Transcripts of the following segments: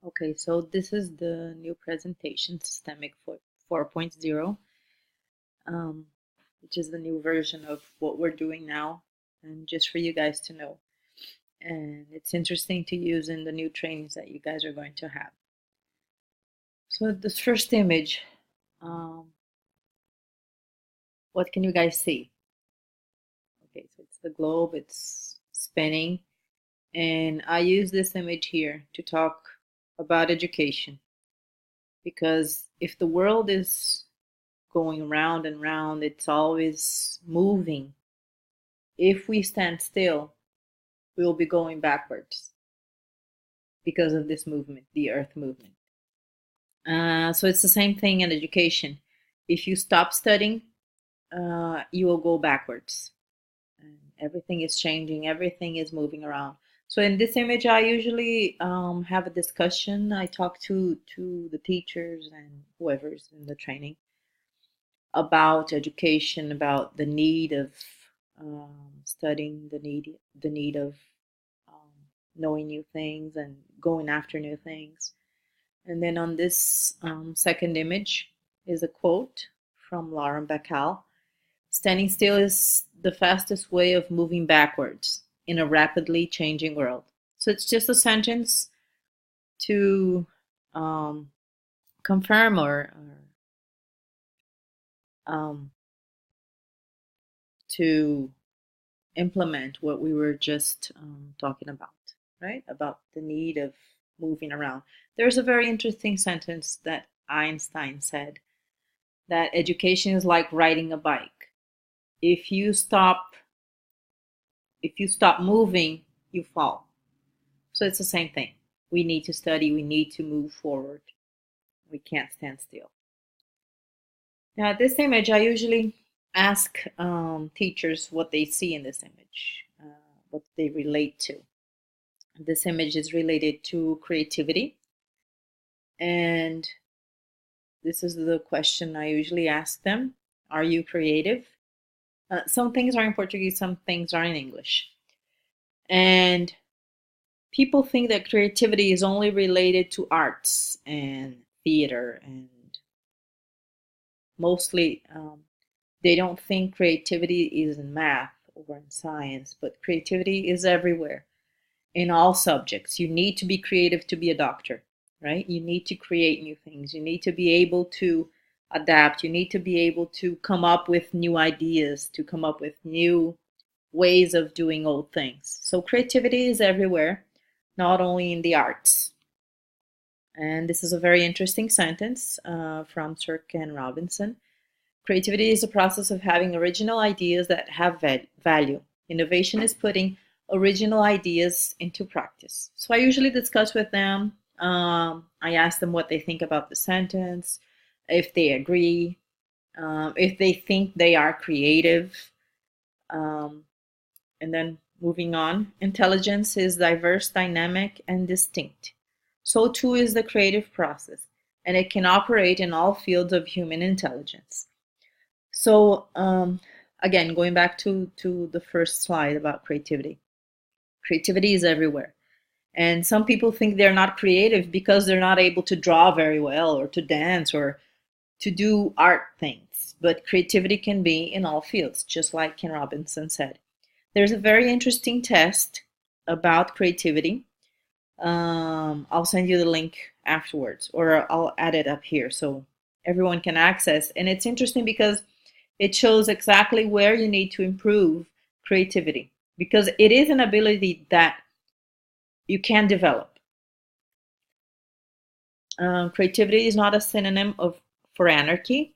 Okay, so this is the new presentation, Systemic 4.0, um, which is the new version of what we're doing now, and just for you guys to know. And it's interesting to use in the new trainings that you guys are going to have. So this first image, um, what can you guys see? Okay, so it's the globe, it's spinning, and I use this image here to talk about education because if the world is going round and round, it's always moving. If we stand still, we'll be going backwards because of this movement, the earth movement. So it's the same thing in education. If you stop studying, you will go backwards. And everything is changing, everything is moving around. So in this image, I usually have a discussion. I talk to the teachers and whoever's in the training about education, about the need of studying, the need of um, knowing new things and going after new things. And then on this second image is a quote from Lauren Bacall. Standing still is the fastest way of moving backwards in a rapidly changing world. So it's just a sentence to um, confirm or to implement what we were just talking about, right? About the need of moving around. There's a very interesting sentence that Einstein said that education is like riding a bike. If you stop, if you stop moving, you fall. So it's the same thing. We need to study. We need to move forward. We can't stand still. Now, this image, I usually ask teachers what they see in this image, what they relate to. This image is related to creativity. And this is the question I usually ask them. Are you creative? Some things are in Portuguese, some things are in English. And people think that creativity is only related to arts and theater, and mostly they don't think creativity is in math or in science, but creativity is everywhere in all subjects. You need to be creative to be a doctor, right? You need to create new things. You need to be able to adapt. You need to be able to come up with new ideas, to come up with new ways of doing old things. So creativity is everywhere, not only in the arts. And this is a very interesting sentence from Sir Ken Robinson. Creativity is a process of having original ideas that have value. Innovation is putting original ideas into practice. So I usually discuss with them. I ask them what they think about the sentence, if they agree, if they think they are creative. Um, and then moving on, intelligence is diverse, dynamic, and distinct. So too is the creative process, and it can operate in all fields of human intelligence. So again, going back to the first slide about creativity. Creativity is everywhere. And some people think they're not creative because they're not able to draw very well or to dance or to do art things. But creativity can be in all fields, just like Ken Robinson said. There's a very interesting test about creativity. I'll send you the link afterwards, or I'll add it up here so everyone can access. And it's interesting because it shows exactly where you need to improve creativity because it is an ability that you can develop. Creativity is not a synonym for anarchy.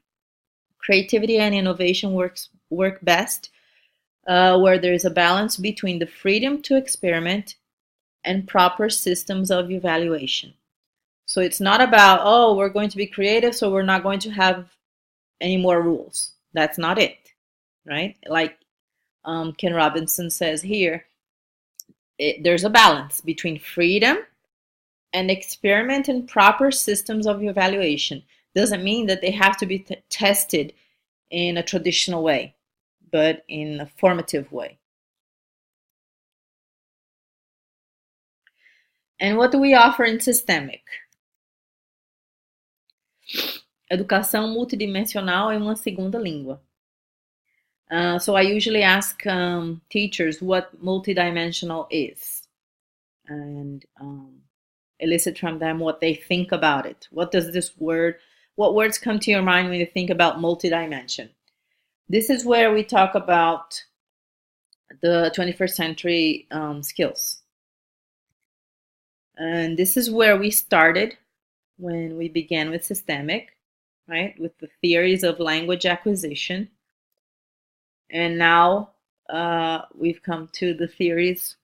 Creativity and innovation work best where there is a balance between the freedom to experiment and proper systems of evaluation. So it's not about, oh, we're going to be creative, so we're not going to have any more rules. That's not it, right? Like Ken Robinson says here, there's a balance between freedom and experiment and proper systems of evaluation. Doesn't mean that they have to be tested in a traditional way, but in a formative way. And what do we offer in systemic? Educação multidimensional em uma segunda língua. So I usually ask teachers what multidimensional is, and elicit from them what they think about it. What words come to your mind when you think about multidimension? This is where we talk about the 21st century skills. And this is where we started when we began with systemic, right? With the theories of language acquisition. And now we've come to the theories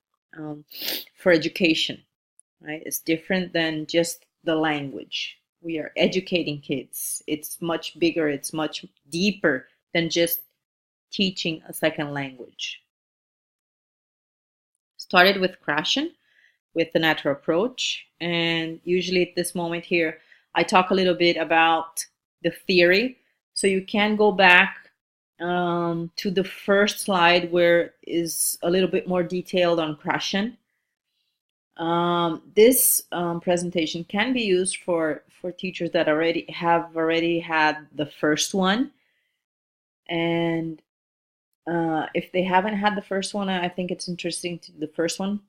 for education, right? It's different than just the language. We are educating kids. It's much bigger, it's much deeper than just teaching a second language. Started with Krashen, with the natural approach. And usually at this moment here, I talk a little bit about the theory. So you can go back to the first slide where is a little bit more detailed on Krashen. This presentation can be used for teachers that already had the first one. And if they haven't had the first one, I think it's interesting to the first one,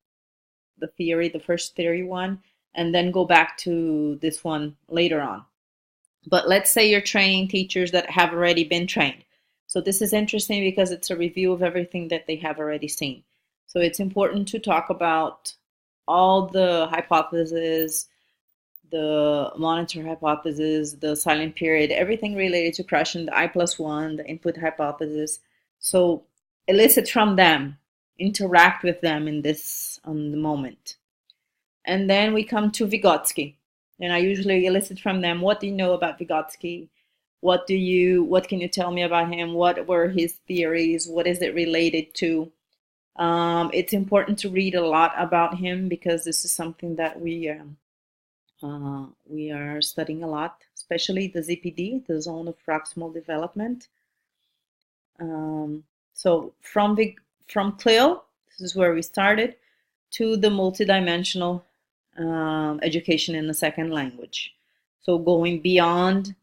the first theory one, and then go back to this one later on. But let's say you're training teachers that have already been trained. So this is interesting because it's a review of everything that they have already seen. So it's important to talk about all the hypotheses, the monitor hypothesis, the silent period, everything related to Krashen, the I+1, the input hypothesis. So elicit from them, interact with them in this the moment. And then we come to Vygotsky. And I usually elicit from them, what do you know about Vygotsky? What can you tell me about him? What were his theories? What is it related to? It's important to read a lot about him because this is something that we are studying a lot, especially the ZPD, the Zone of Proximal Development. So from CLIL, this is where we started, to the multidimensional education in the second language. So going beyond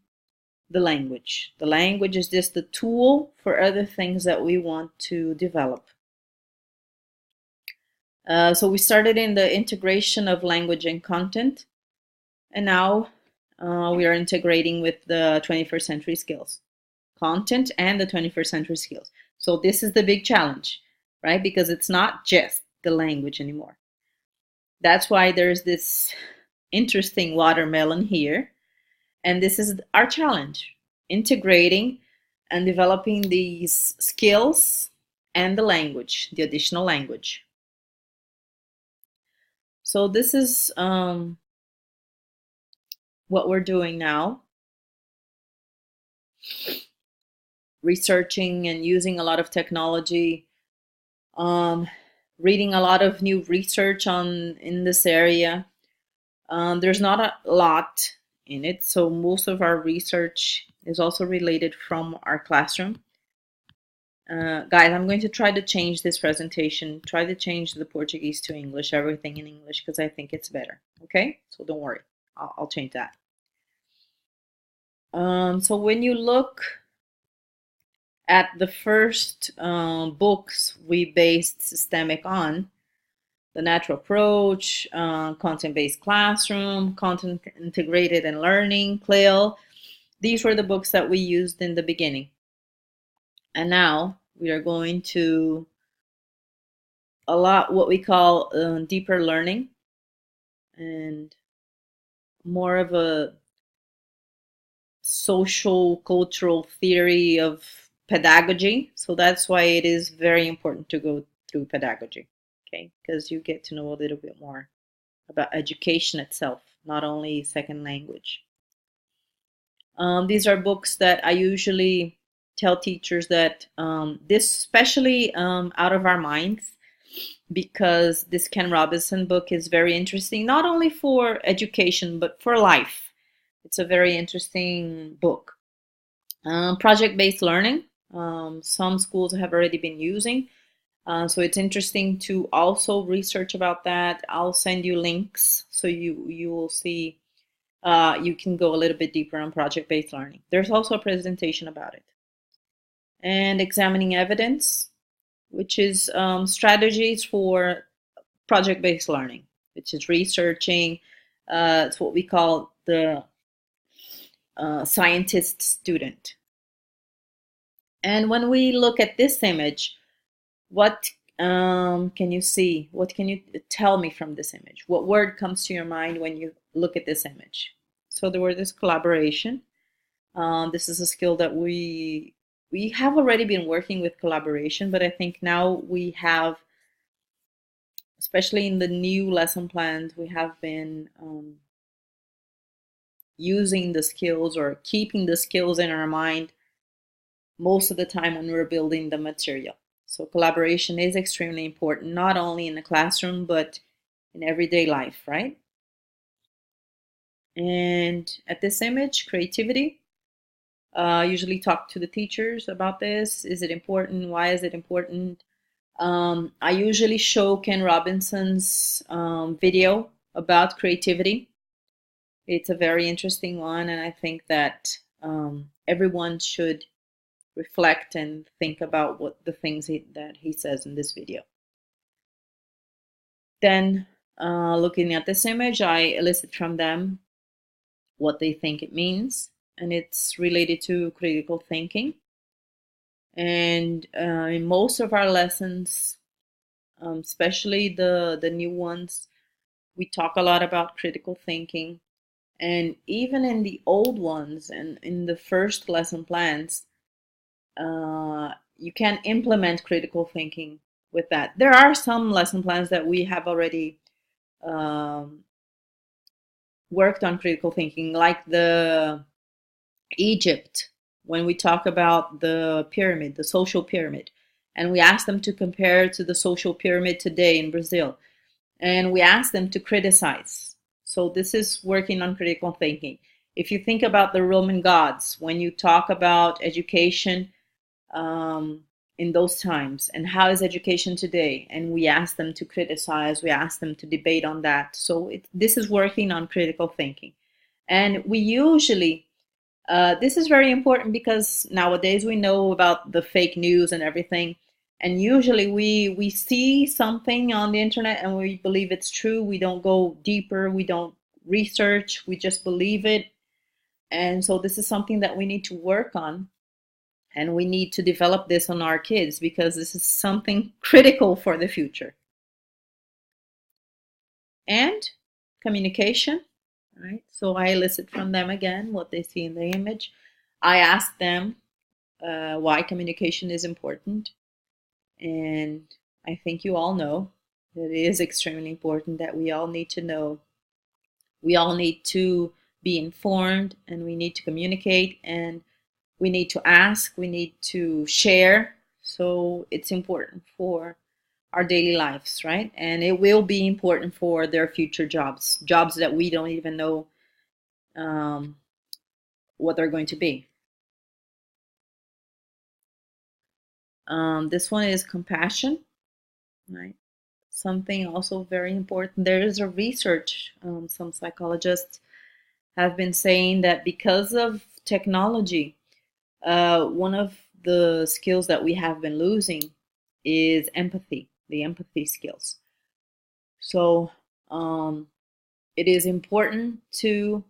the language. The language is just the tool for other things that we want to develop. So we started in the integration of language and content, and now we are integrating with the 21st century skills. Content and the 21st century skills. So this is the big challenge, right? Because it's not just the language anymore. That's why there's this interesting watermelon here. And this is our challenge, integrating and developing these skills and the language, the additional language. So this is what we're doing now. Researching and using a lot of technology, reading a lot of new research in this area. There's not a lot in it, so most of our research is also related from our classroom. Guys, I'm going to try to change this presentation, try to change the Portuguese to English, everything in English, because I think it's better, okay? So don't worry, I'll change that. So when you look at the first books we based systemic on, the natural approach, content-based classroom, content integrated and learning, CLIL. These were the books that we used in the beginning. And now we are going to a lot what we call deeper learning and more of a social cultural theory of pedagogy. So that's why it is very important to go through pedagogy. Okay, because you get to know a little bit more about education itself, not only second language. These are books that I usually tell teachers that this, especially Out of Our Minds, because this Ken Robinson book is very interesting, not only for education, but for life. It's a very interesting book. Project-based learning, some schools have already been using. So it's interesting to also research about that. I'll send you links so you will see. You can go a little bit deeper on project-based learning. There's also a presentation about it. And examining evidence, which is strategies for project-based learning, which is researching. It's what we call the scientist student. And when we look at this image, what can you see? What can you tell me from this image? What word comes to your mind when you look at this image? So the word is collaboration. This is a skill that we have already been working with collaboration, but I think now we have, especially in the new lesson plans, we have been using the skills or keeping the skills in our mind most of the time when we're building the material. So collaboration is extremely important, not only in the classroom, but in everyday life, right? And at this image, creativity. Usually talk to the teachers about this. Is it important? Why is it important? I usually show Ken Robinson's video about creativity. It's a very interesting one, and I think that everyone should reflect and think about what the things that he says in this video. Then, looking at this image, I elicit from them what they think it means, and it's related to critical thinking. And in most of our lessons, especially the new ones, we talk a lot about critical thinking. And even in the old ones and in the first lesson plans, you can implement critical thinking with that. There are some lesson plans that we have already worked on critical thinking, like the Egypt, when we talk about the pyramid, the social pyramid, and we ask them to compare to the social pyramid today in Brazil, and we ask them to criticize. So this is working on critical thinking. If you think about the Roman gods, when you talk about education in those times, and how is education today, and we ask them to criticize, we ask them to debate on that. So this is working on critical thinking. And we usually this is very important because nowadays we know about the fake news and everything. And usually we see something on the internet and we believe it's true. We don't go deeper. We don't research. We just believe it. And so this is something that we need to work on. And we need to develop this on our kids because this is something critical for the future. And communication. Right? So I elicit from them again what they see in the image. I ask them why communication is important. And I think you all know that it is extremely important that we all need to know. We all need to be informed and we need to communicate and we need to ask, we need to share. So it's important for our daily lives, right? And it will be important for their future jobs, jobs that we don't even know what they're going to be. This one is compassion, right? Something also very important. There is a research, some psychologists have been saying that because of technology, one of the skills that we have been losing is empathy, the empathy skills. So it is important to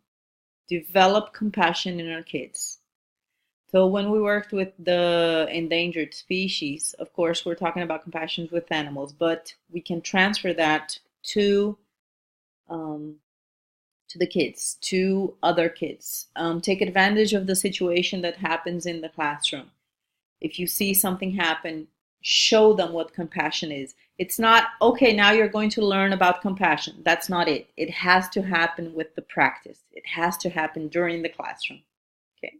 develop compassion in our kids. So when we worked with the endangered species, of course, we're talking about compassion with animals, but we can transfer that to the kids, to other kids. Take advantage of the situation that happens in the classroom. If you see something happen, show them what compassion is. It's not, okay, now you're going to learn about compassion. That's not it. It has to happen with the practice. It has to happen during the classroom. Okay.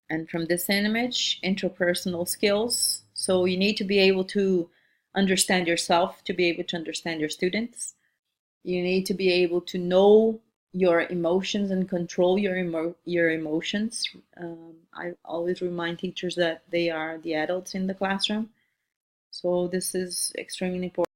And from this image, interpersonal skills. So you need to be able to understand yourself to be able to understand your students. You need to be able to know your emotions and control your emotions. I always remind teachers that they are the adults in the classroom. So this is extremely important.